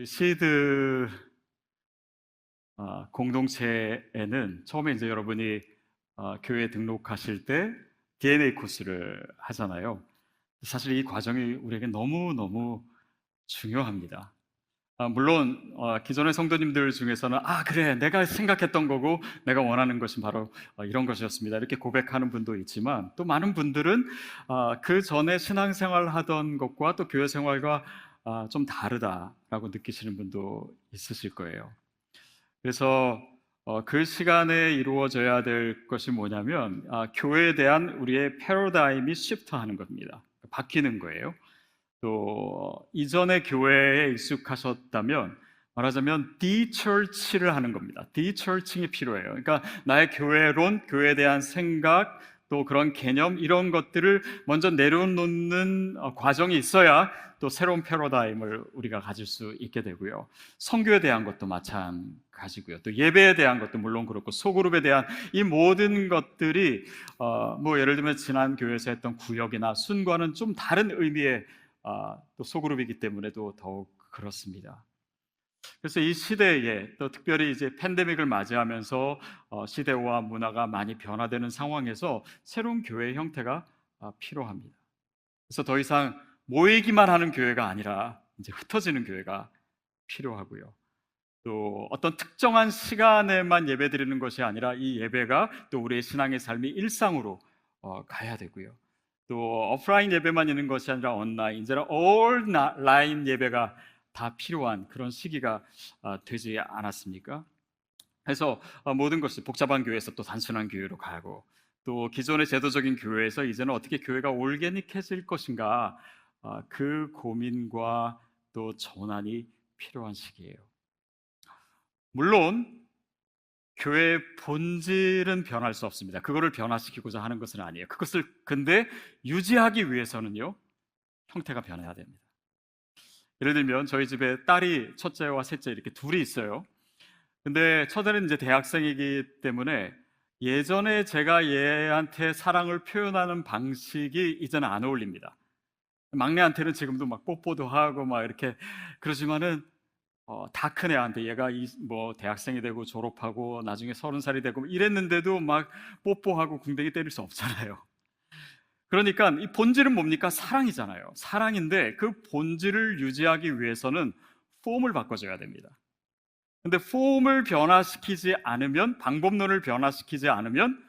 우리 시드 공동체에는 처음에 이제 여러분이 교회 등록하실 때 DNA 코스를 하잖아요. 사실 이 과정이 우리에게 너무너무 중요합니다. 물론 기존의 성도님들 중에서는 그래, 내가 생각했던 거고 내가 원하는 것이 바로 이런 것이었습니다, 이렇게 고백하는 분도 있지만, 또 많은 분들은 그 전에 신앙생활 하던 것과 또 교회 생활과 좀 다르다라고 느끼시는 분도 있으실 거예요. 그래서 그 시간에 이루어져야 될 것이 뭐냐면, 교회에 대한 우리의 패러다임이 시프트하는 겁니다. 바뀌는 거예요. 또 이전의 교회에 익숙하셨다면, 말하자면 디처치를 하는 겁니다. 디처칭이 필요해요. 그러니까 나의 교회론, 교회에 대한 생각, 또 그런 개념, 이런 것들을 먼저 내려놓는 과정이 있어야 또 새로운 패러다임을 우리가 가질 수 있게 되고요. 선교에 대한 것도 마찬가지고요. 또 예배에 대한 것도 물론 그렇고, 소그룹에 대한 이 모든 것들이 예를 들면 지난 교회에서 했던 구역이나 순과는 좀 다른 의미의 또 소그룹이기 때문에도 더욱 그렇습니다. 그래서 이 시대에, 또 특별히 이제 팬데믹을 맞이하면서 시대와 문화가 많이 변화되는 상황에서 새로운 교회의 형태가 필요합니다. 그래서 더 이상 모이기만 하는 교회가 아니라 이제 흩어지는 교회가 필요하고요. 또 어떤 특정한 시간에만 예배드리는 것이 아니라 이 예배가 또 우리의 신앙의 삶이 일상으로 가야 되고요. 또 오프라인 예배만 있는 것이 아니라 온라인, 이제는 온라인 예배가 다 필요한 그런 시기가 되지 않았습니까? 그래서 모든 것이 복잡한 교회에서 또 단순한 교회로 가고, 또 기존의 제도적인 교회에서 이제는 어떻게 교회가 올게닉해질 것인가, 그 고민과 또 전환이 필요한 시기예요. 물론 교회의 본질은 변할 수 없습니다. 그거를 변화시키고자 하는 것은 아니에요. 그것을 근데 유지하기 위해서는요, 형태가 변해야 됩니다. 예를 들면 저희 집에 딸이, 첫째와 셋째 이렇게 둘이 있어요. 근데 첫째는 이제 대학생이기 때문에 예전에 제가 얘한테 사랑을 표현하는 방식이 이제는 안 어울립니다. 막내한테는 지금도 막 뽀뽀도 하고 막 이렇게 그러지만은 다 큰 애한테, 얘가 대학생이 되고 졸업하고 나중에 30살이 되고 이랬는데도 막 뽀뽀하고 궁뎅이 때릴 수 없잖아요. 그러니까 이 본질은 뭡니까? 사랑이잖아요. 사랑인데 그 본질을 유지하기 위해서는 폼을 바꿔줘야 됩니다. 근데 폼을 변화시키지 않으면, 방법론을 변화시키지 않으면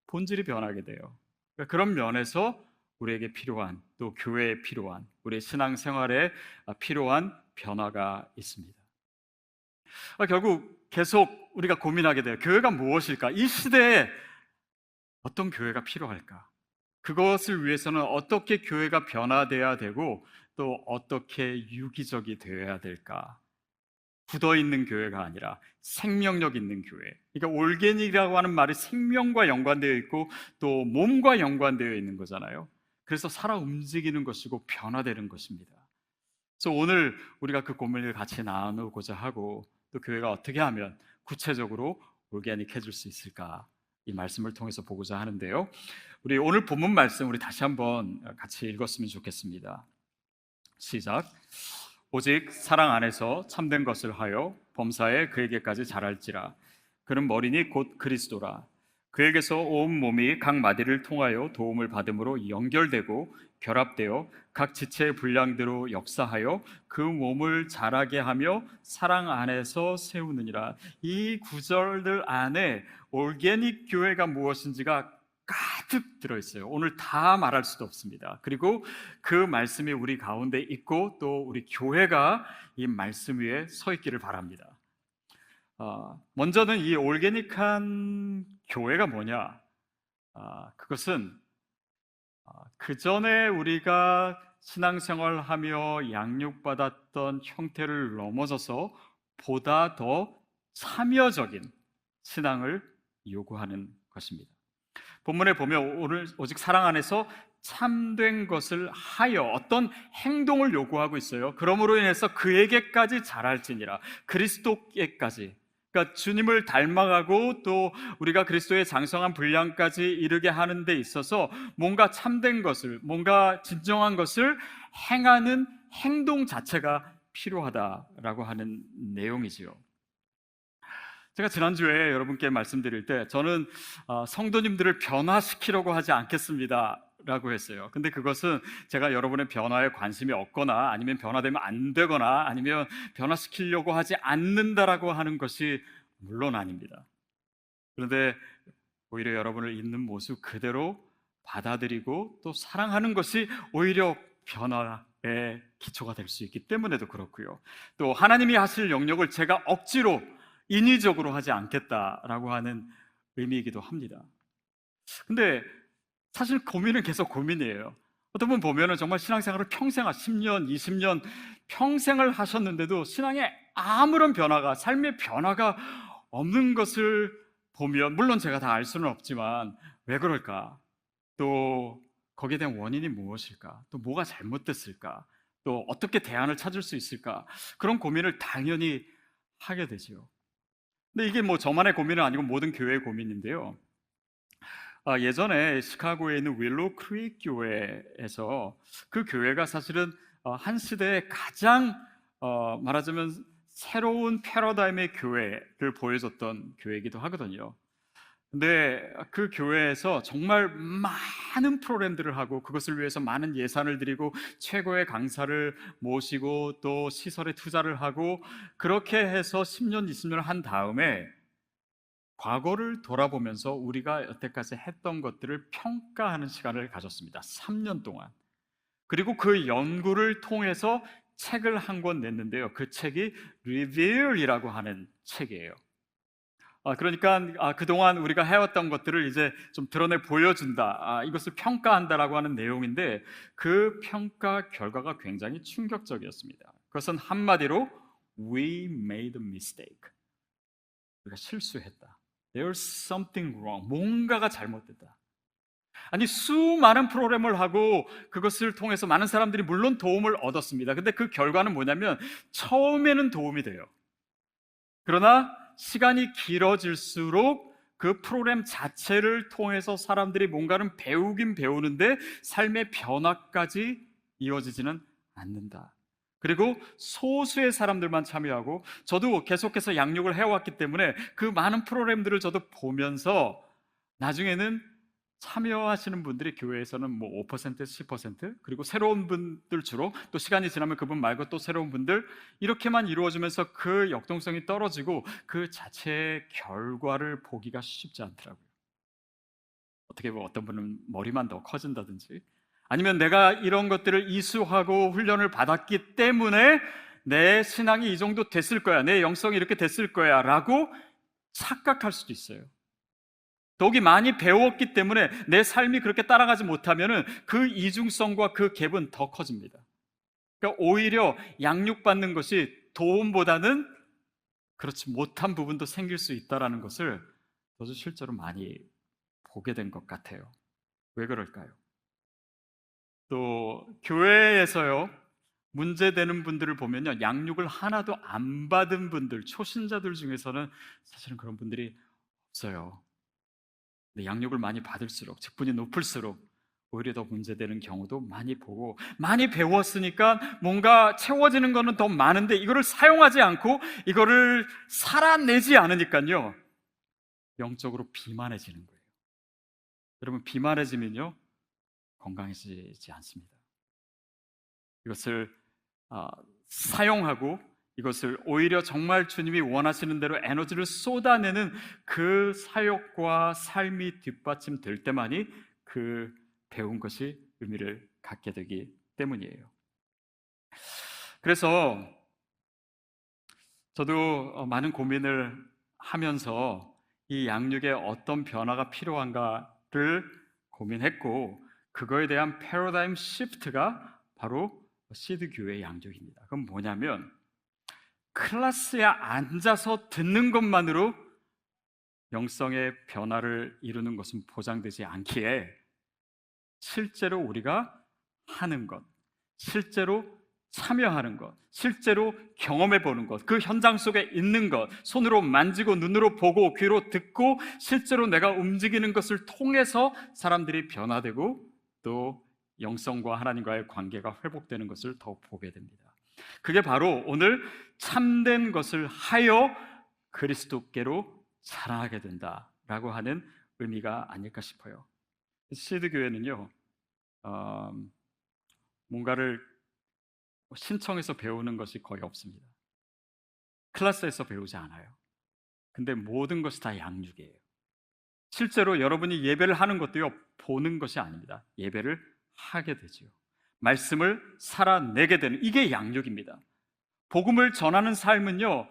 본질이 변하게 돼요. 그러니까 그런 면에서 우리에게 필요한, 또 교회에 필요한, 우리 신앙생활에 필요한 변화가 있습니다. 결국 계속 우리가 고민하게 돼요. 교회가 무엇일까? 이 시대에 어떤 교회가 필요할까? 그것을 위해서는 어떻게 교회가 변화돼야 되고, 또 어떻게 유기적이 되어야 될까? 굳어있는 교회가 아니라 생명력 있는 교회. 그러니까 올게닉이라고 하는 말이 생명과 연관되어 있고 또 몸과 연관되어 있는 거잖아요. 그래서 살아 움직이는 것이고 변화되는 것입니다. 그래서 오늘 우리가 그 고민을 같이 나누고자 하고, 또 교회가 어떻게 하면 구체적으로 올게닉해질 수 있을까, 이 말씀을 통해서 보고자 하는데요. 우리 오늘 본문 말씀 우리 다시 한번 같이 읽었으면 좋겠습니다. 시작. 오직 사랑 안에서 참된 것을 하여 범사에 그에게까지 자랄지라. 그는 머리니 곧 그리스도라. 그에게서 온 몸이 각 마디를 통하여 도움을 받음으로 연결되고 결합되어 각 지체의 분량대로 역사하여 그 몸을 자라게 하며 사랑 안에서 세우느니라. 이 구절들 안에 올게닉 교회가 무엇인지가 가득 들어있어요. 오늘 다 말할 수도 없습니다. 그리고 그 말씀이 우리 가운데 있고, 또 우리 교회가 이 말씀 위에 서 있기를 바랍니다. 먼저는 이 올게닉한 교회가 뭐냐? 그것은 그 전에 우리가 신앙생활하며 양육받았던 형태를 넘어서서 보다 더 참여적인 신앙을 요구하는 것입니다. 본문에 보면 오늘 오직 사랑 안에서 참된 것을 하여 어떤 행동을 요구하고 있어요. 그러므로 인해서 그에게까지 자랄지니라. 그리스도께까지, 그러니까 주님을 닮아가고 또 우리가 그리스도의 장성한 분량까지 이르게 하는 데 있어서 뭔가 참된 것을, 뭔가 진정한 것을 행하는 행동 자체가 필요하다라고 하는 내용이지요. 제가 지난주에 여러분께 말씀드릴 때 저는 성도님들을 변화시키려고 하지 않겠습니다 라고 했어요. 근데 그것은 제가 여러분의 변화에 관심이 없거나 아니면 변화되면 안 되거나 아니면 변화시키려고 하지 않는다라고 하는 것이 물론 아닙니다. 그런데 오히려 여러분을 있는 모습 그대로 받아들이고 또 사랑하는 것이 오히려 변화의 기초가 될 수 있기 때문에도 그렇고요. 또 하나님이 하실 영역을 제가 억지로 인위적으로 하지 않겠다라고 하는 의미이기도 합니다. 근데 사실 고민은 계속 고민이에요. 어떤 분 보면은 정말 신앙생활을 평생 10년, 20년 평생을 하셨는데도 신앙에 아무런 변화가, 삶의 변화가 없는 것을 보면, 물론 제가 다 알 수는 없지만 왜 그럴까? 또 거기에 대한 원인이 무엇일까? 또 뭐가 잘못됐을까? 또 어떻게 대안을 찾을 수 있을까? 그런 고민을 당연히 하게 되죠. 근데 이게 뭐 저만의 고민은 아니고 모든 교회의 고민인데요. 예전에 시카고에 있는 윌로우 크릭 교회에서 그 교회가 사실은 한 시대에 가장 말하자면 새로운 패러다임의 교회를 보여줬던 교회이기도 하거든요. 근데 그 교회에서 정말 많은 프로그램들을 하고 그것을 위해서 많은 예산을 들이고 최고의 강사를 모시고 또 시설에 투자를 하고 그렇게 해서 10년, 20년을 한 다음에 과거를 돌아보면서 우리가 여태까지 했던 것들을 평가하는 시간을 가졌습니다. 3년 동안. 그리고 그 연구를 통해서 책을 한 권 냈는데요. 그 책이 Reveal이라고 하는 책이에요. 그러니까 그동안 우리가 해왔던 것들을 이제 좀 드러내 보여준다. 이것을 평가한다라고 하는 내용인데 그 평가 결과가 굉장히 충격적이었습니다. 그것은 한마디로 We made a mistake. 우리가 실수했다. There's something wrong. 뭔가가 잘못됐다. 아니 수많은 프로그램을 하고 그것을 통해서 많은 사람들이 물론 도움을 얻었습니다. 근데 그 결과는 뭐냐면 처음에는 도움이 돼요. 그러나 시간이 길어질수록 그 프로그램 자체를 통해서 사람들이 뭔가를 배우긴 배우는데 삶의 변화까지 이어지지는 않는다. 그리고 소수의 사람들만 참여하고 저도 계속해서 양육을 해왔기 때문에 그 많은 프로그램들을 저도 보면서 나중에는 참여하시는 분들이 교회에서는 뭐 5%, 10% 그리고 새로운 분들 주로 또 시간이 지나면 그분 말고 또 새로운 분들 이렇게만 이루어지면서 그 역동성이 떨어지고 그 자체의 결과를 보기가 쉽지 않더라고요. 어떻게 보면 어떤 분은 머리만 더 커진다든지 아니면 내가 이런 것들을 이수하고 훈련을 받았기 때문에 내 신앙이 이 정도 됐을 거야, 내 영성이 이렇게 됐을 거야 라고 착각할 수도 있어요. 더욱이 많이 배웠기 때문에 내 삶이 그렇게 따라가지 못하면 그 이중성과 그 갭은 더 커집니다. 그러니까 오히려 양육받는 것이 도움보다는 그렇지 못한 부분도 생길 수 있다는 것을 저도 실제로 많이 보게 된 것 같아요. 왜 그럴까요? 또 교회에서요 문제되는 분들을 보면요 양육을 하나도 안 받은 분들, 초신자들 중에서는 사실은 그런 분들이 없어요. 근데 양육을 많이 받을수록, 직분이 높을수록 오히려 더 문제되는 경우도 많이 보고 많이 배웠으니까 뭔가 채워지는 거는 더 많은데 이거를 사용하지 않고 이거를 살아내지 않으니까요 영적으로 비만해지는 거예요. 여러분 비만해지면요 건강해지지 않습니다. 이것을 사용하고 이것을 오히려 정말 주님이 원하시는 대로 에너지를 쏟아내는 그 사역과 삶이 뒷받침될 때만이 그 배운 것이 의미를 갖게 되기 때문이에요. 그래서 저도 많은 고민을 하면서 이 양육에 어떤 변화가 필요한가를 고민했고 그거에 대한 패러다임 시프트가 바로 시드 교회 양육입니다. 그건 뭐냐면 클래스에 앉아서 듣는 것만으로 영성의 변화를 이루는 것은 보장되지 않기에 실제로 우리가 하는 것, 실제로 참여하는 것, 실제로 경험해 보는 것, 그 현장 속에 있는 것, 손으로 만지고 눈으로 보고 귀로 듣고 실제로 내가 움직이는 것을 통해서 사람들이 변화되고 또 영성과 하나님과의 관계가 회복되는 것을 더 보게 됩니다. 그게 바로 오늘 참된 것을 하여 그리스도께로 자라게 된다라고 하는 의미가 아닐까 싶어요. 시드 교회는요, 어, 뭔가를 신청해서 배우는 것이 거의 없습니다. 클래스에서 배우지 않아요. 근데 모든 것이 다 양육이에요. 실제로 여러분이 예배를 하는 것도요, 보는 것이 아닙니다. 예배를 하게 되죠. 말씀을 살아내게 되는, 이게 양육입니다. 복음을 전하는 삶은요,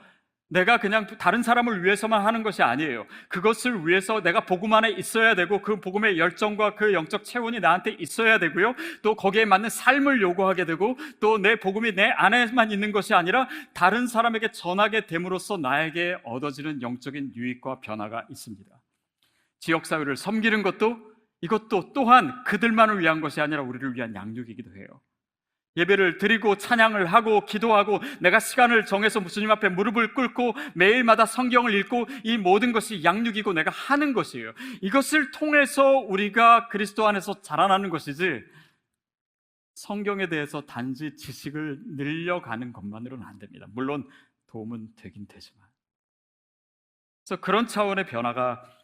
내가 그냥 다른 사람을 위해서만 하는 것이 아니에요. 그것을 위해서 내가 복음 안에 있어야 되고, 그 복음의 열정과 그 영적 체온이 나한테 있어야 되고요, 또 거기에 맞는 삶을 요구하게 되고, 또 내 복음이 내 안에만 있는 것이 아니라 다른 사람에게 전하게 됨으로써 나에게 얻어지는 영적인 유익과 변화가 있습니다. 지역사회를 섬기는 것도, 이것도 또한 그들만을 위한 것이 아니라 우리를 위한 양육이기도 해요. 예배를 드리고 찬양을 하고 기도하고 내가 시간을 정해서 주님 앞에 무릎을 꿇고 매일마다 성경을 읽고, 이 모든 것이 양육이고 내가 하는 것이에요. 이것을 통해서 우리가 그리스도 안에서 자라나는 것이지, 성경에 대해서 단지 지식을 늘려가는 것만으로는 안 됩니다. 물론 도움은 되긴 되지만. 그래서 그런 차원의 변화가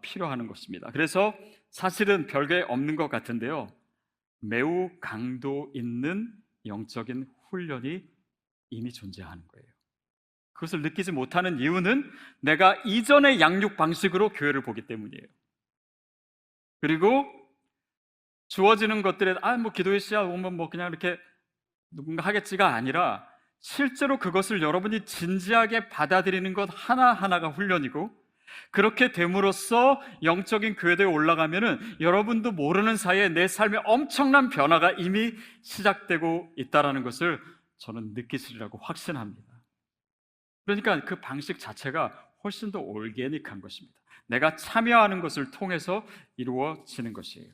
필요한 것입니다. 그래서 사실은 별게 없는 것 같은데요, 매우 강도 있는 영적인 훈련이 이미 존재하는 거예요. 그것을 느끼지 못하는 이유는 내가 이전의 양육 방식으로 교회를 보기 때문이에요. 그리고 주어지는 것들에 뭐 기도의 씨앗 오면 뭐 그냥 이렇게 누군가 하겠지가 아니라, 실제로 그것을 여러분이 진지하게 받아들이는 것 하나하나가 훈련이고, 그렇게 됨으로써 영적인 궤도에 올라가면은 여러분도 모르는 사이에 내 삶에 엄청난 변화가 이미 시작되고 있다는 것을 저는 느끼시리라고 확신합니다. 그러니까 그 방식 자체가 훨씬 더 올게닉한 것입니다. 내가 참여하는 것을 통해서 이루어지는 것이에요.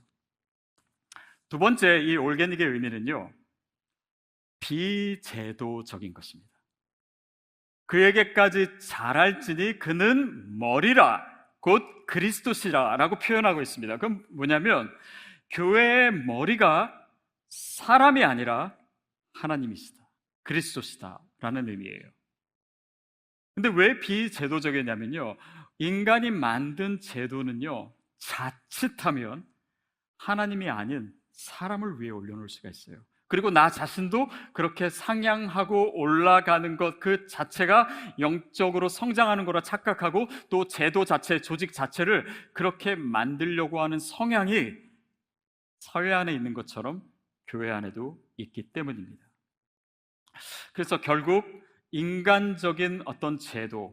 두 번째, 이 올게닉의 의미는요, 비제도적인 것입니다. 그에게까지 자랄지니 그는 머리라 곧 그리스도시라 라고 표현하고 있습니다. 그럼 뭐냐면, 교회의 머리가 사람이 아니라 하나님이시다, 그리스도시다 라는 의미예요. 근데 왜 비제도적이냐면요, 인간이 만든 제도는요, 자칫하면 하나님이 아닌 사람을 위해 올려놓을 수가 있어요. 그리고 나 자신도 그렇게 상향하고 올라가는 것 그 자체가 영적으로 성장하는 거라 착각하고, 또 제도 자체, 조직 자체를 그렇게 만들려고 하는 성향이 사회 안에 있는 것처럼 교회 안에도 있기 때문입니다. 그래서 결국 인간적인 어떤 제도,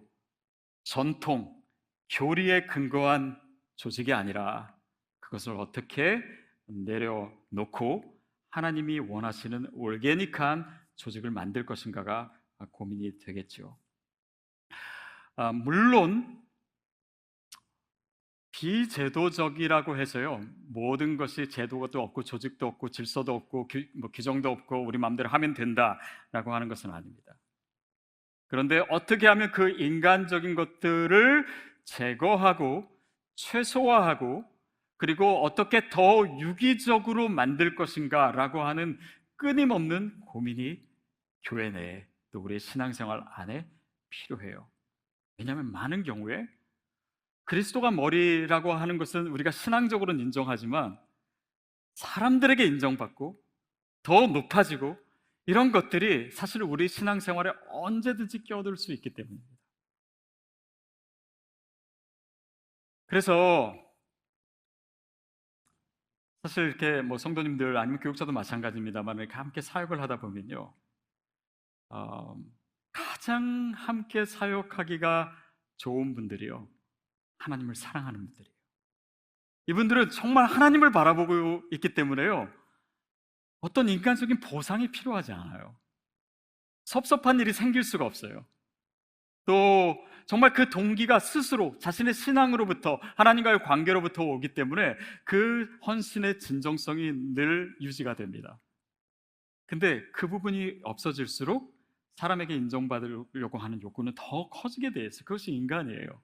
전통, 교리에 근거한 조직이 아니라 그것을 어떻게 내려놓고 하나님이 원하시는 올게닉한 조직을 만들 것인가가 고민이 되겠죠. 물론 비제도적이라고 해서요, 모든 것이 제도도 없고 조직도 없고 질서도 없고 규정도 없고 우리 마음대로 하면 된다라고 하는 것은 아닙니다. 그런데 어떻게 하면 그 인간적인 것들을 제거하고 최소화하고, 그리고 어떻게 더 유기적으로 만들 것인가 라고 하는 끊임없는 고민이 교회 내에, 또 우리의 신앙생활 안에 필요해요. 왜냐하면 많은 경우에 그리스도가 머리라고 하는 것은 우리가 신앙적으로는 인정하지만 사람들에게 인정받고 더 높아지고, 이런 것들이 사실 우리 신앙생활에 언제든지 끼어들 수 있기 때문입니다. 그래서 사실 이렇게 뭐 성도님들 아니면 교육자도 마찬가지입니다만, 이렇게 함께 사역을 하다 보면요, 가장 함께 사역하기가 좋은 분들이요, 하나님을 사랑하는 분들이에요. 이분들은 정말 하나님을 바라보고 있기 때문에요, 어떤 인간적인 보상이 필요하지 않아요. 섭섭한 일이 생길 수가 없어요. 또 정말 그 동기가 스스로 자신의 신앙으로부터, 하나님과의 관계로부터 오기 때문에 그 헌신의 진정성이 늘 유지가 됩니다. 근데 그 부분이 없어질수록 사람에게 인정받으려고 하는 욕구는 더 커지게 돼 있어요. 그것이 인간이에요.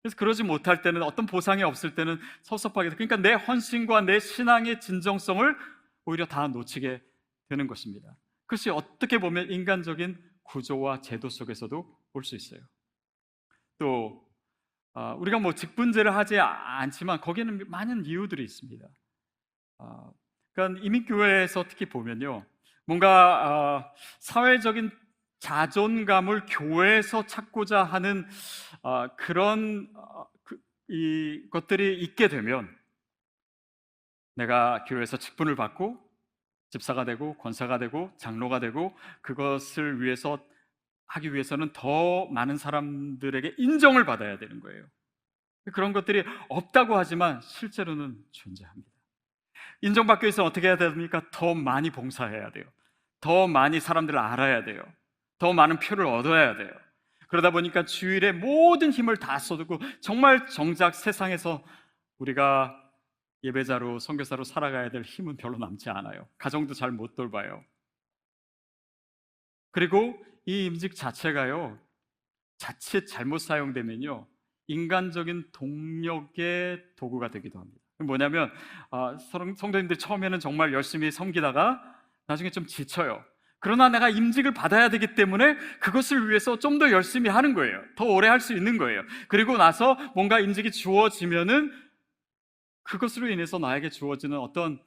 그래서 그러지 못할 때는, 어떤 보상이 없을 때는 섭섭하게 돼요. 그러니까 내 헌신과 내 신앙의 진정성을 오히려 다 놓치게 되는 것입니다. 그것이 어떻게 보면 인간적인 구조와 제도 속에서도 볼 수 있어요. 또 우리가 뭐 직분제를 하지 않지만 거기에는 많은 이유들이 있습니다. 그러니까 이민교회에서 특히 보면요, 뭔가 사회적인 자존감을 교회에서 찾고자 하는 그런 이 것들이 있게 되면, 내가 교회에서 직분을 받고 집사가 되고 권사가 되고 장로가 되고 그것을 위해서 하기 위해서는 더 많은 사람들에게 인정을 받아야 되는 거예요. 그런 것들이 없다고 하지만 실제로는 존재합니다. 인정받기 위해서 어떻게 해야 됩니까? 더 많이 봉사해야 돼요. 더 많이 사람들을 알아야 돼요. 더 많은 표를 얻어야 돼요. 그러다 보니까 주일에 모든 힘을 다 쏟고 정말 정작 세상에서 우리가 예배자로 선교사로 살아가야 될 힘은 별로 남지 않아요. 가정도 잘 못 돌봐요. 그리고 이 임직 자체가요, 자칫 잘못 사용되면요, 인간적인 동력의 도구가 되기도 합니다. 뭐냐면 성도님들이 처음에는 정말 열심히 섬기다가 나중에 좀 지쳐요. 그러나 내가 임직을 받아야 되기 때문에 그것을 위해서 좀 더 열심히 하는 거예요. 더 오래 할 수 있는 거예요. 그리고 나서 뭔가 임직이 주어지면은 그것으로 인해서 나에게 주어지는 어떤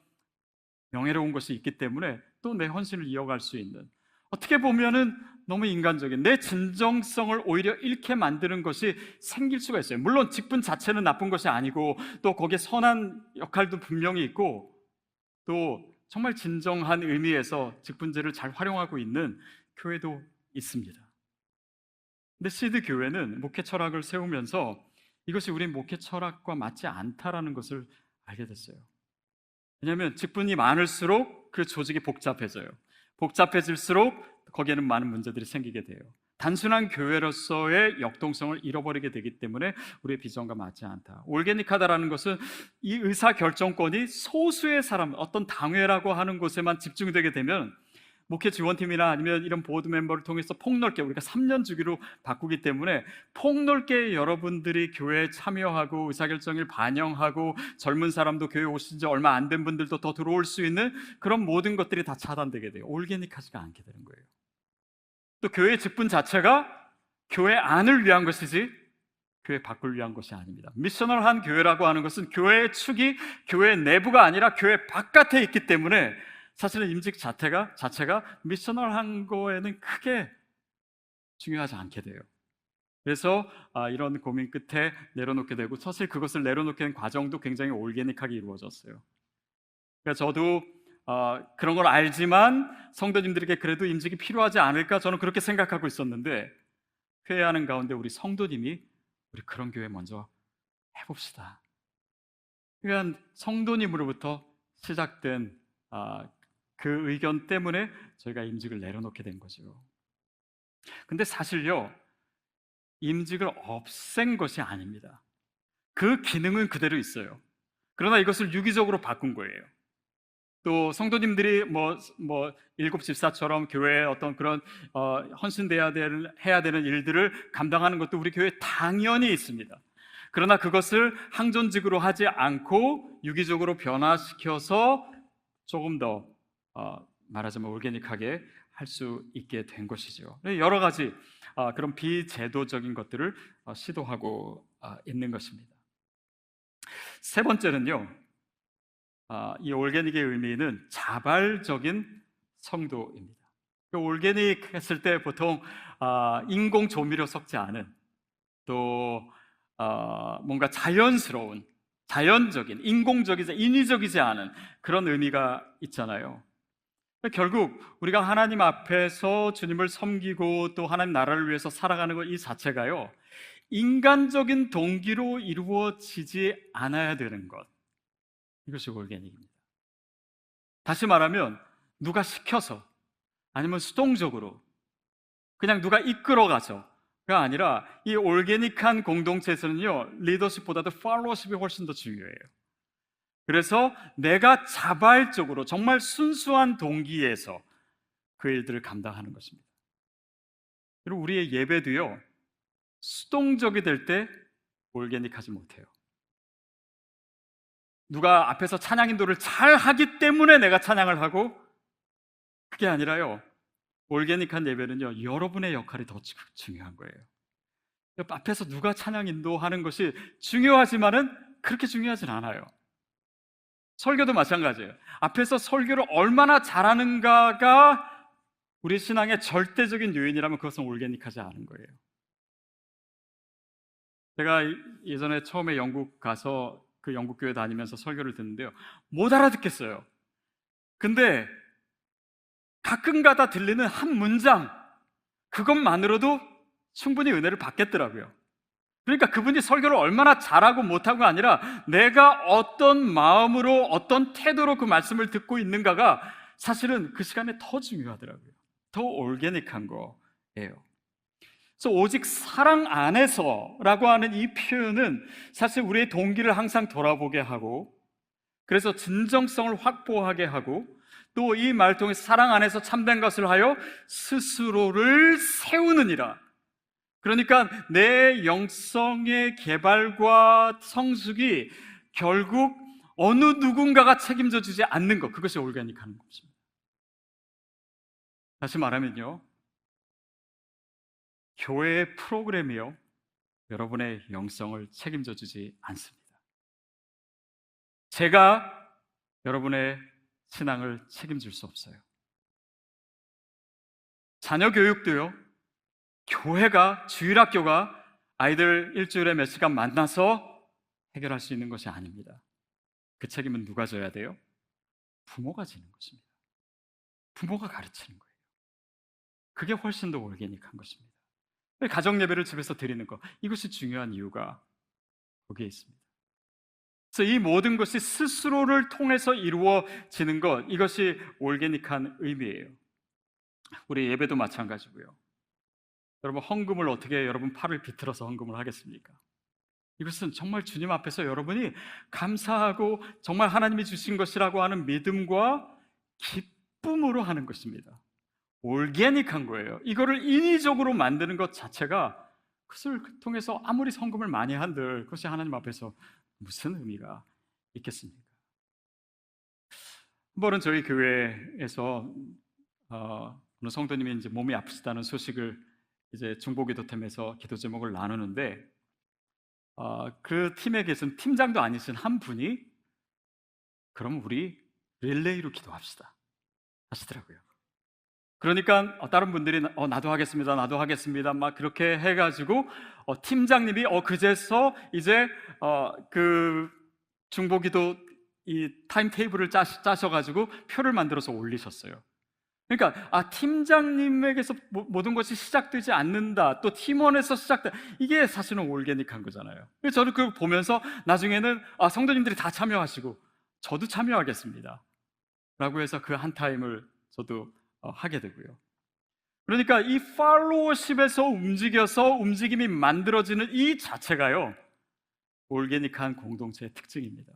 명예로운 것이 있기 때문에 또 내 헌신을 이어갈 수 있는, 어떻게 보면은 너무 인간적인 내 진정성을 오히려 잃게 만드는 것이 생길 수가 있어요. 물론 직분 자체는 나쁜 것이 아니고 또 거기에 선한 역할도 분명히 있고 또 정말 진정한 의미에서 직분제를 잘 활용하고 있는 교회도 있습니다. 근데 시드 교회는 목회 철학을 세우면서 이것이 우리 목회 철학과 맞지 않다라는 것을 알게 됐어요. 왜냐하면 직분이 많을수록 그 조직이 복잡해져요. 복잡해질수록 거기에는 많은 문제들이 생기게 돼요. 단순한 교회로서의 역동성을 잃어버리게 되기 때문에 우리의 비전과 맞지 않다. 올게닉하다라는 것은 이 의사결정권이 소수의 사람, 어떤 당회라고 하는 곳에만 집중되게 되면 목회 지원팀이나 아니면 이런 보드 멤버를 통해서 폭넓게, 우리가 3년 주기로 바꾸기 때문에 폭넓게 여러분들이 교회에 참여하고 의사결정을 반영하고 젊은 사람도 교회 오신 지 얼마 안 된 분들도 더 들어올 수 있는 그런 모든 것들이 다 차단되게 돼요. 올게닉하지가 않게 되는 거예요. 또 교회의 직분 자체가 교회 안을 위한 것이지 교회 밖을 위한 것이 아닙니다. 미셔널한 교회라고 하는 것은 교회의 축이 교회 내부가 아니라 교회 바깥에 있기 때문에 사실은 임직 자체가 미셔널한 거에는 크게 중요하지 않게 돼요. 그래서 이런 고민 끝에 내려놓게 되고, 사실 그것을 내려놓게 된 과정도 굉장히 올게닉하게 이루어졌어요. 그러니까 저도 그런 걸 알지만 성도님들에게 그래도 임직이 필요하지 않을까, 저는 그렇게 생각하고 있었는데, 회의하는 가운데 우리 성도님이 우리 그런 교회 먼저 해봅시다. 그러니까 성도님으로부터 시작된 그 의견 때문에 저희가 임직을 내려놓게 된 거죠. 근데 사실요, 임직을 없앤 것이 아닙니다. 그 기능은 그대로 있어요. 그러나 이것을 유기적으로 바꾼 거예요. 또 성도님들이 일곱 집사처럼 교회에 어떤 그런 헌신돼야 해야 되는 일들을 감당하는 것도 우리 교회에 당연히 있습니다. 그러나 그것을 항존직으로 하지 않고 유기적으로 변화시켜서 조금 더 말하자면 올게닉하게 할 수 있게 된 것이죠. 여러 가지 그런 비제도적인 것들을 시도하고 있는 것입니다. 세 번째는요, 이 올게닉의 의미는 자발적인 성도입니다. 올게닉 했을 때 보통 인공 조미료 섞지 않은, 또 뭔가 자연스러운, 자연적인, 인공적이지 인위적이지 않은 그런 의미가 있잖아요. 결국 우리가 하나님 앞에서 주님을 섬기고 또 하나님 나라를 위해서 살아가는 것 이 자체가요, 인간적인 동기로 이루어지지 않아야 되는 것, 이것이 올게닉입니다. 다시 말하면 누가 시켜서 아니면 수동적으로 그냥 누가 이끌어가서가 아니라, 이 올게닉한 공동체에서는요, 리더십보다도 팔로워십이 훨씬 더 중요해요. 그래서 내가 자발적으로 정말 순수한 동기에서 그 일들을 감당하는 것입니다. 그리고 우리의 예배도요, 수동적이 될 때 올게닉하지 못해요. 누가 앞에서 찬양 인도를 잘 하기 때문에 내가 찬양을 하고, 그게 아니라요, 올게닉한 예배는요, 여러분의 역할이 더 중요한 거예요. 앞에서 누가 찬양 인도하는 것이 중요하지만은 그렇게 중요하진 않아요. 설교도 마찬가지예요. 앞에서 설교를 얼마나 잘하는가가 우리 신앙의 절대적인 요인이라면 그것은 올게닉하지 않은 거예요. 제가 예전에 처음에 영국 가서 그 영국 교회 다니면서 설교를 듣는데요, 못 알아듣겠어요. 근데 가끔가다 들리는 한 문장, 그것만으로도 충분히 은혜를 받겠더라고요. 그러니까 그분이 설교를 얼마나 잘하고 못하고가 아니라 내가 어떤 마음으로 어떤 태도로 그 말씀을 듣고 있는가가 사실은 그 시간에 더 중요하더라고요. 더 올게닉한 거예요. 그래서 오직 사랑 안에서라고 하는 이 표현은 사실 우리의 동기를 항상 돌아보게 하고, 그래서 진정성을 확보하게 하고, 또 이 말 통해서 사랑 안에서 참된 것을 하여 스스로를 세우느니라. 그러니까 내 영성의 개발과 성숙이 결국 어느 누군가가 책임져 주지 않는 것, 그것이 올게닉한 것입니다. 다시 말하면요, 교회의 프로그램이요, 여러분의 영성을 책임져 주지 않습니다. 제가 여러분의 신앙을 책임질 수 없어요. 자녀 교육도요, 교회가, 주일학교가 아이들 일주일에 몇 시간 만나서 해결할 수 있는 것이 아닙니다. 그 책임은 누가 져야 돼요? 부모가 지는 것입니다. 부모가 가르치는 거예요. 그게 훨씬 더 올게닉한 것입니다. 가정 예배를 집에서 드리는 것, 이것이 중요한 이유가 거기에 있습니다. 그래서 이 모든 것이 스스로를 통해서 이루어지는 것, 이것이 올게닉한 의미예요. 우리 예배도 마찬가지고요. 여러분, 헌금을 어떻게 여러분 팔을 비틀어서 헌금을 하겠습니까? 이것은 정말 주님 앞에서 여러분이 감사하고 정말 하나님이 주신 것이라고 하는 믿음과 기쁨으로 하는 것입니다. 올게닉한 거예요. 이거를 인위적으로 만드는 것 자체가, 그것을 통해서 아무리 헌금을 많이 한들 그것이 하나님 앞에서 무슨 의미가 있겠습니까? 한 번은 저희 교회에서 어느 성도님이 이제 몸이 아프시다는 소식을 이제 중보기도팀에서 기도 제목을 나누는데, 그 팀에 계신 팀장도 아니신 한 분이 그럼 우리 릴레이로 기도합시다 하시더라고요. 그러니까 다른 분들이 나도 하겠습니다, 나도 하겠습니다 막 그렇게 해가지고 팀장님이 그제서 이제 그 중보기도 이 타임 테이블을 짜셔가지고 표를 만들어서 올리셨어요. 그러니까 팀장님에게서 모든 것이 시작되지 않는다, 또 팀원에서 시작된다, 이게 사실은 올게닉한 거잖아요. 그래서 저는 그걸 보면서 나중에는 성도님들이 다 참여하시고 저도 참여하겠습니다 라고 해서 그 한 타임을 저도 하게 되고요. 그러니까 이 팔로워십에서 움직여서 움직임이 만들어지는 이 자체가요, 올게닉한 공동체의 특징입니다.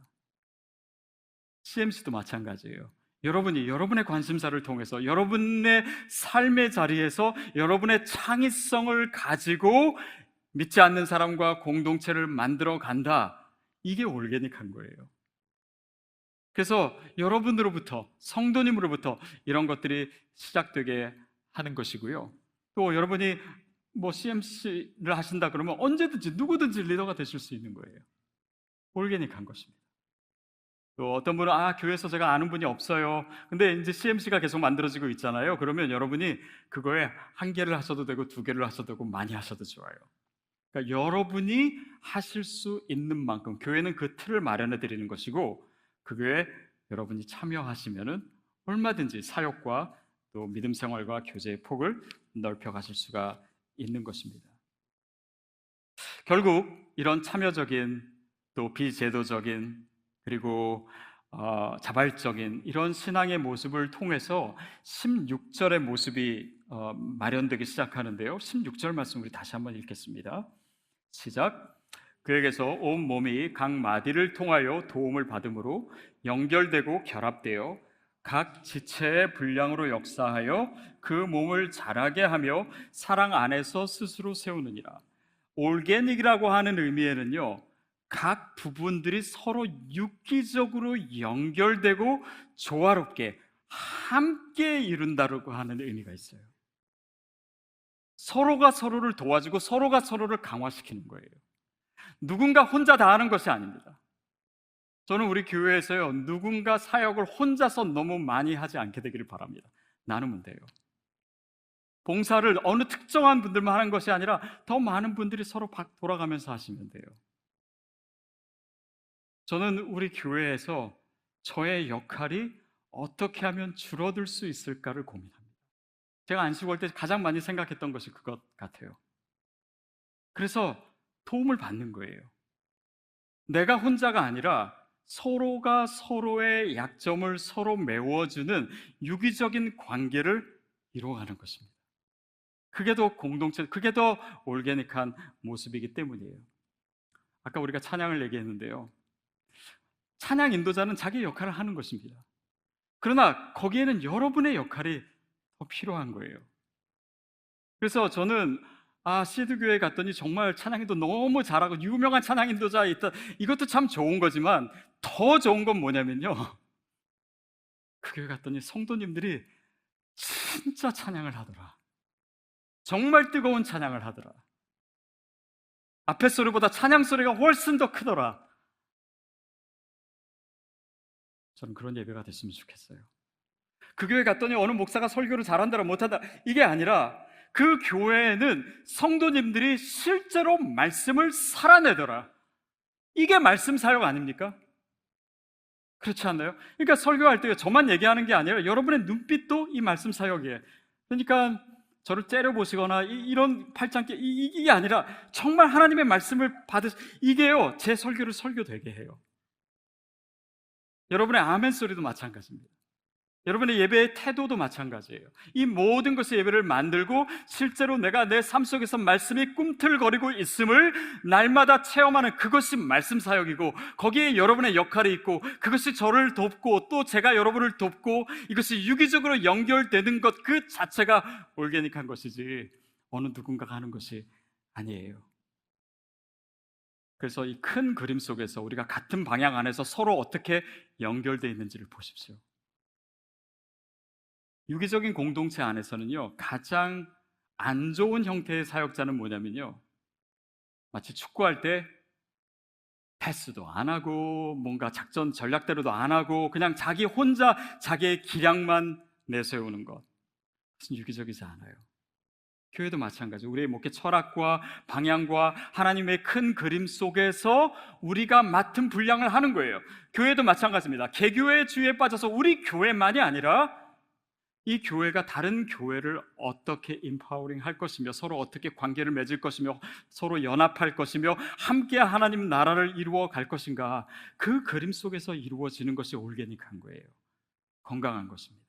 CMC도 마찬가지예요. 여러분이 여러분의 관심사를 통해서 여러분의 삶의 자리에서 여러분의 창의성을 가지고 믿지 않는 사람과 공동체를 만들어 간다, 이게 올게닉한 거예요. 그래서 여러분으로부터, 성도님으로부터 이런 것들이 시작되게 하는 것이고요. 또 여러분이 CMC를 하신다 그러면 언제든지 누구든지 리더가 되실 수 있는 거예요. 올게닉한 것입니다. 또 어떤 분은 교회에서 제가 아는 분이 없어요. 근데 이제 CMC가 계속 만들어지고 있잖아요. 그러면 여러분이 그거에 한 개를 하셔도 되고 두 개를 하셔도 되고 많이 하셔도 좋아요. 그러니까 여러분이 하실 수 있는 만큼, 교회는 그 틀을 마련해 드리는 것이고, 그 교회에 여러분이 참여하시면은 얼마든지 사역과 또 믿음 생활과 교제의 폭을 넓혀 가실 수가 있는 것입니다. 결국 이런 참여적인, 또 비제도적인, 그리고 자발적인 이런 신앙의 모습을 통해서 16절의 모습이 마련되기 시작하는데요, 16절 말씀 우리 다시 한번 읽겠습니다. 시작. 그에게서 온 몸이 각 마디를 통하여 도움을 받음으로 연결되고 결합되어 각 지체의 분량으로 역사하여 그 몸을 자라게 하며 사랑 안에서 스스로 세우느니라. 올게닉이라고 하는 의미에는요, 각 부분들이 서로 유기적으로 연결되고 조화롭게 함께 이룬다고 하는 의미가 있어요. 서로가 서로를 도와주고 서로가 서로를 강화시키는 거예요. 누군가 혼자 다 하는 것이 아닙니다. 저는 우리 교회에서요, 누군가 사역을 혼자서 너무 많이 하지 않게 되기를 바랍니다. 나누면 돼요. 봉사를 어느 특정한 분들만 하는 것이 아니라 더 많은 분들이 서로 돌아가면서 하시면 돼요. 저는 우리 교회에서 저의 역할이 어떻게 하면 줄어들 수 있을까를 고민합니다. 제가 안식 올 때 가장 많이 생각했던 것이 그것 같아요. 그래서 도움을 받는 거예요. 내가 혼자가 아니라 서로가 서로의 약점을 서로 메워주는 유기적인 관계를 이루어가는 것입니다. 그게 더 공동체, 그게 더 올게닉한 모습이기 때문이에요. 아까 우리가 찬양을 얘기했는데요, 찬양 인도자는 자기 역할을 하는 것입니다. 그러나 거기에는 여러분의 역할이 더 필요한 거예요. 그래서 저는 시드교회 갔더니 정말 찬양인도 너무 잘하고 유명한 찬양 인도자 있다. 이것도 참 좋은 거지만 더 좋은 건 뭐냐면요, 그 교회 갔더니 성도님들이 진짜 찬양을 하더라. 정말 뜨거운 찬양을 하더라. 앞에 소리보다 찬양 소리가 훨씬 더 크더라. 저는 그런 예배가 됐으면 좋겠어요. 그 교회 갔더니 어느 목사가 설교를 잘한다라 못한다, 이게 아니라 그 교회에는 성도님들이 실제로 말씀을 살아내더라. 이게 말씀 사역 아닙니까? 그렇지 않나요? 그러니까 설교할 때 저만 얘기하는 게 아니라 여러분의 눈빛도 이 말씀 사역이에요. 그러니까 저를 째려보시거나 이런 팔짱깨 이게 아니라 정말 하나님의 말씀을 이게요, 제 설교를 설교되게 해요. 여러분의 아멘 소리도 마찬가지입니다. 여러분의 예배의 태도도 마찬가지예요. 이 모든 것의 예배를 만들고 실제로 내가 내 삶 속에서 말씀이 꿈틀거리고 있음을 날마다 체험하는 그것이 말씀 사역이고, 거기에 여러분의 역할이 있고, 그것이 저를 돕고 또 제가 여러분을 돕고, 이것이 유기적으로 연결되는 것 그 자체가 올게닉한 것이지 어느 누군가가 하는 것이 아니에요. 그래서 이 큰 그림 속에서 우리가 같은 방향 안에서 서로 어떻게 연결되어 있는지를 보십시오. 유기적인 공동체 안에서는요, 가장 안 좋은 형태의 사역자는 뭐냐면요, 마치 축구할 때 패스도 안 하고 뭔가 작전 전략대로도 안 하고 그냥 자기 혼자 자기의 기량만 내세우는 것, 그것은 유기적이지 않아요. 교회도 마찬가지. 우리의 목회 철학과 방향과 하나님의 큰 그림 속에서 우리가 맡은 분량을 하는 거예요. 교회도 마찬가지입니다. 개교의 주의에 빠져서 우리 교회만이 아니라 이 교회가 다른 교회를 어떻게 인파워링 할 것이며, 서로 어떻게 관계를 맺을 것이며, 서로 연합할 것이며, 함께 하나님 나라를 이루어 갈 것인가, 그 그림 속에서 이루어지는 것이 올게닉한 거예요. 건강한 것입니다.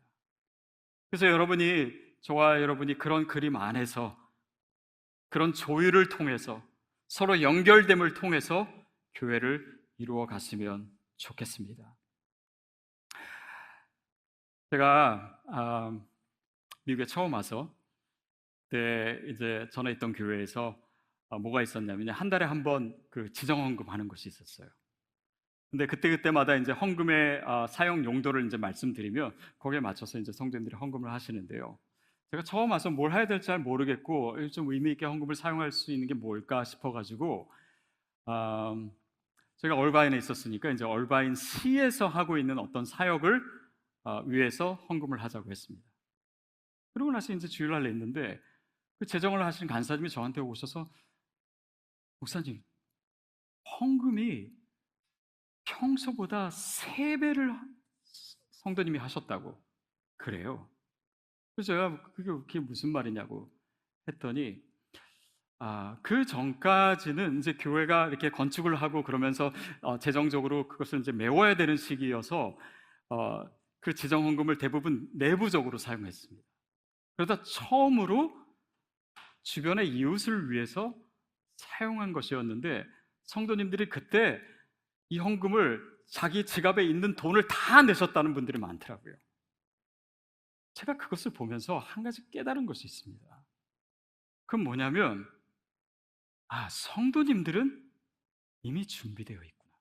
그래서 저와 여러분이 그런 그림 안에서, 그런 조율을 통해서, 서로 연결됨을 통해서 교회를 이루어 갔으면 좋겠습니다. 제가 미국에 처음 와서 그때 이제 전에 있던 교회에서 뭐가 있었냐면 한 달에 한 번 그 지정 헌금하는 것이 있었어요. 근데 그때마다 이제 헌금의 사용 용도를 이제 말씀드리면 거기에 맞춰서 이제 성도님들이 헌금을 하시는데요. 제가 처음 와서 뭘 해야 될지 잘 모르겠고 좀 의미 있게 헌금을 사용할 수 있는 게 뭘까 싶어가지고 제가 얼바인에 있었으니까 이제 얼바인 시에서 하고 있는 어떤 사역을 위해서 헌금을 하자고 했습니다. 그러고 나서 이제 주일날에 있는데 그 재정을 하시는 간사님이 저한테 오셔서, 목사님, 헌금이 평소보다 3배를 성도님이 하셨다고. 그래요. 그래서 제가 그게 무슨 말이냐고 했더니 그 전까지는 이제 교회가 이렇게 건축을 하고 그러면서 재정적으로 그것을 이제 메워야 되는 시기여서 그 지정 헌금을 대부분 내부적으로 사용했습니다. 그러다 처음으로 주변의 이웃을 위해서 사용한 것이었는데, 성도님들이 그때 이 헌금을 자기 지갑에 있는 돈을 다 내셨다는 분들이 많더라고요. 제가 그것을 보면서 한 가지 깨달은 것이 있습니다. 그건 뭐냐면 성도님들은 이미 준비되어 있구나.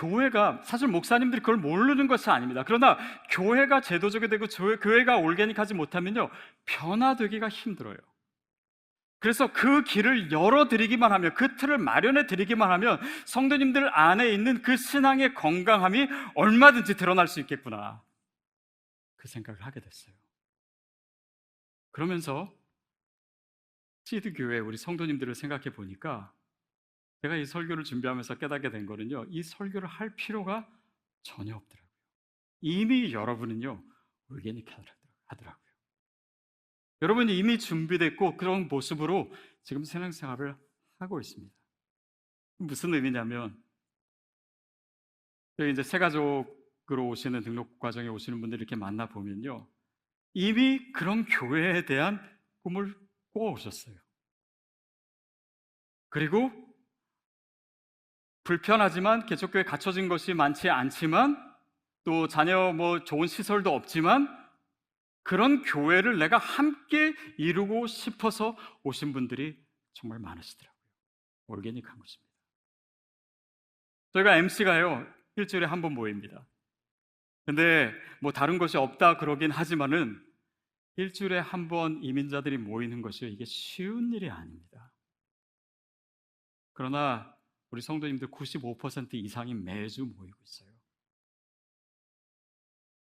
교회가 사실 목사님들이 그걸 모르는 것이 아닙니다. 그러나 교회가 제도적이 되고 교회가 올게닉하지 못하면요, 변화되기가 힘들어요. 그래서 그 길을 열어드리기만 하면, 그 틀을 마련해 드리기만 하면 성도님들 안에 있는 그 신앙의 건강함이 얼마든지 드러날 수 있겠구나, 그 생각을 하게 됐어요. 그러면서 시드 교회 우리 성도님들을 생각해 보니까 제가 이 설교를 준비하면서 깨닫게 된 거는요, 이 설교를 할 필요가 전혀 없더라고요. 이미 여러분은요, 올게닉 하더라고요. 여러분이 이미 준비됐고 그런 모습으로 지금 신앙생활을 하고 있습니다. 무슨 의미냐면, 저희 이제 새가족으로 오시는, 등록 과정에 오시는 분들 이렇게 만나 보면요, 이미 그런 교회에 대한 꿈을 꾸어 오셨어요. 그리고 불편하지만, 개척교회 갖춰진 것이 많지 않지만, 또 자녀 좋은 시설도 없지만, 그런 교회를 내가 함께 이루고 싶어서 오신 분들이 정말 많으시더라고요. 올게닉한 것입니다. 저희가 MC가요, 일주일에 한 번 모입니다. 근데 다른 것이 없다 그러긴 하지만은 일주일에 한 번 이민자들이 모이는 것이 이게 쉬운 일이 아닙니다. 그러나 우리 성도님들 95% 이상이 매주 모이고 있어요.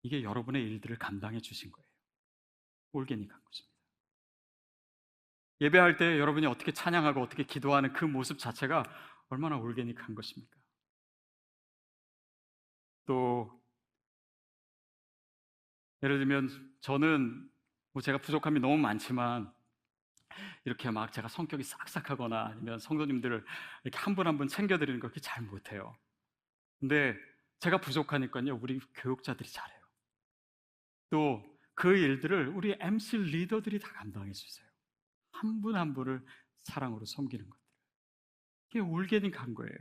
이게 여러분의 일들을 감당해 주신 거예요. 올게닉한 것입니다. 예배할 때 여러분이 어떻게 찬양하고 어떻게 기도하는 그 모습 자체가 얼마나 올게닉한 것입니까? 또 예를 들면 저는 제가 부족함이 너무 많지만 이렇게 막 제가 성격이 싹싹하거나 아니면 성도님들을 이렇게 한 분 한 분 챙겨드리는 걸 그렇게 잘 못해요. 근데 제가 부족하니까요, 우리 교육자들이 잘해요. 또 그 일들을 우리 MC 리더들이 다 감당해 주세요. 한 분 한 분을 사랑으로 섬기는 것들, 이게 올게닉한 거예요.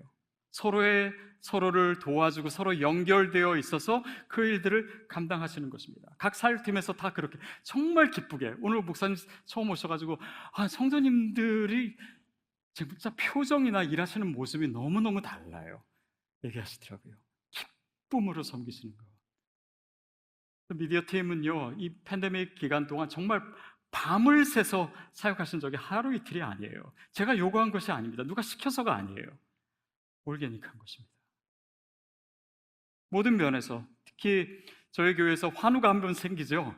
서로를 도와주고 서로 연결되어 있어서 그 일들을 감당하시는 것입니다. 각 사역팀에서 다 그렇게 정말 기쁘게, 오늘 목사님 처음 오셔가지고 성도님들이 진짜 표정이나 일하시는 모습이 너무너무 달라요, 얘기하시더라고요. 기쁨으로 섬기시는 거. 미디어 팀은요, 이 팬데믹 기간 동안 정말 밤을 새서 사역하신 적이 하루 이틀이 아니에요. 제가 요구한 것이 아닙니다. 누가 시켜서가 아니에요. 올게닉한 것입니다. 모든 면에서, 특히 저희 교회에서 환우가 한 번 생기죠.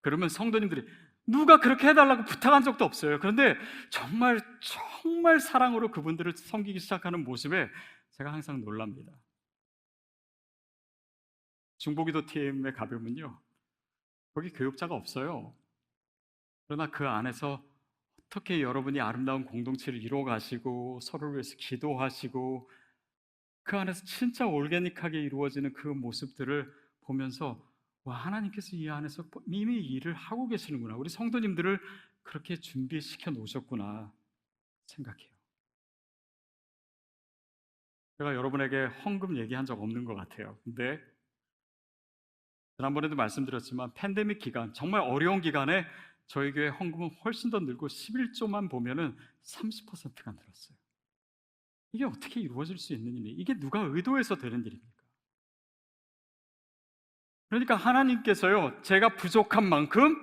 그러면 성도님들이 누가 그렇게 해달라고 부탁한 적도 없어요. 그런데 정말 사랑으로 그분들을 섬기기 시작하는 모습에 제가 항상 놀랍니다. 중보기도 팀에 가보면요, 거기 교육자가 없어요. 그러나 그 안에서 어떻게 여러분이 아름다운 공동체를 이루어가시고 서로를 위해서 기도하시고 그 안에서 진짜 올게닉하게 이루어지는 그 모습들을 보면서, 와, 하나님께서 이 안에서 이미 일을 하고 계시는구나, 우리 성도님들을 그렇게 준비시켜 놓으셨구나 생각해요. 제가 여러분에게 헌금 얘기한 적 없는 것 같아요. 근데 지난번에도 말씀드렸지만 팬데믹 기간, 정말 어려운 기간에 저희 교회 헌금은 훨씬 더 늘고 11조만 보면은 30%가 늘었어요. 이게 어떻게 이루어질 수 있는 일이, 이게 누가 의도해서 되는 일입니까? 그러니까 하나님께서요, 제가 부족한 만큼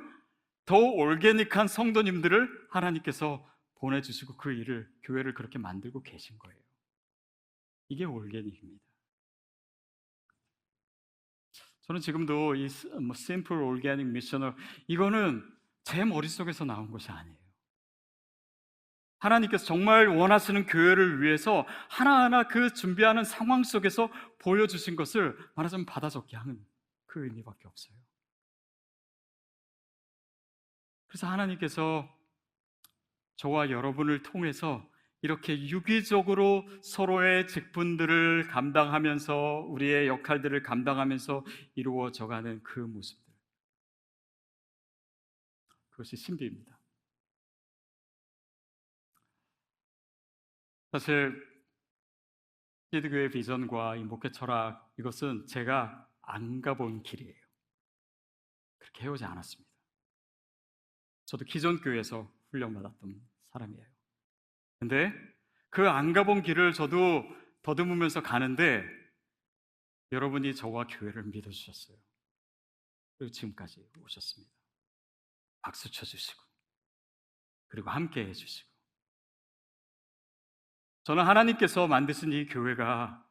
더 올게닉한 성도님들을 하나님께서 보내주시고 그 일을, 교회를 그렇게 만들고 계신 거예요. 이게 올게닉입니다. 저는 지금도 이 Simple Organic Missioner, 이거는 제 머릿속에서 나온 것이 아니에요. 하나님께서 정말 원하시는 교회를 위해서 하나하나 그 준비하는 상황 속에서 보여주신 것을 말하자면 받아 적게 하는 그 의미밖에 없어요. 그래서 하나님께서 저와 여러분을 통해서 이렇게 유기적으로 서로의 직분들을 감당하면서 우리의 역할들을 감당하면서 이루어져가는 그 모습들, 그것이 신비입니다. 사실 시드교회 비전과 이 목회 철학, 이것은 제가 안 가본 길이에요. 그렇게 해오지 않았습니다. 저도 기존 교회에서 훈련받았던 사람이에요. 근데 그 안 가본 길을 저도 더듬으면서 가는데 여러분이 저와 교회를 믿어주셨어요. 그리고 지금까지 오셨습니다. 박수 쳐주시고, 그리고 함께 해주시고. 저는 하나님께서 만드신 이 교회가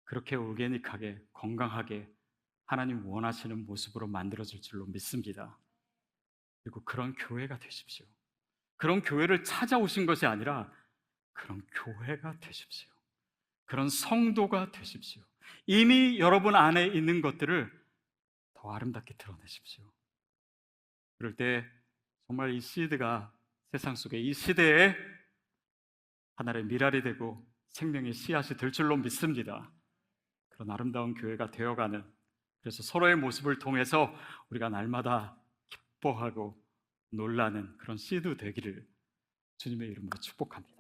그렇게 오르게닉하게, 건강하게 하나님 원하시는 모습으로 만들어질 줄로 믿습니다. 그리고 그런 교회가 되십시오. 그런 교회를 찾아오신 것이 아니라 그런 교회가 되십시오. 그런 성도가 되십시오. 이미 여러분 안에 있는 것들을 더 아름답게 드러내십시오. 그럴 때 정말 이 씨드가 세상 속에 이 시대에 하나의 미랄이 되고 생명의 씨앗이 될 줄로 믿습니다. 그런 아름다운 교회가 되어가는, 그래서 서로의 모습을 통해서 우리가 날마다 기뻐하고 놀라는 그런 씨드 되기를 주님의 이름으로 축복합니다.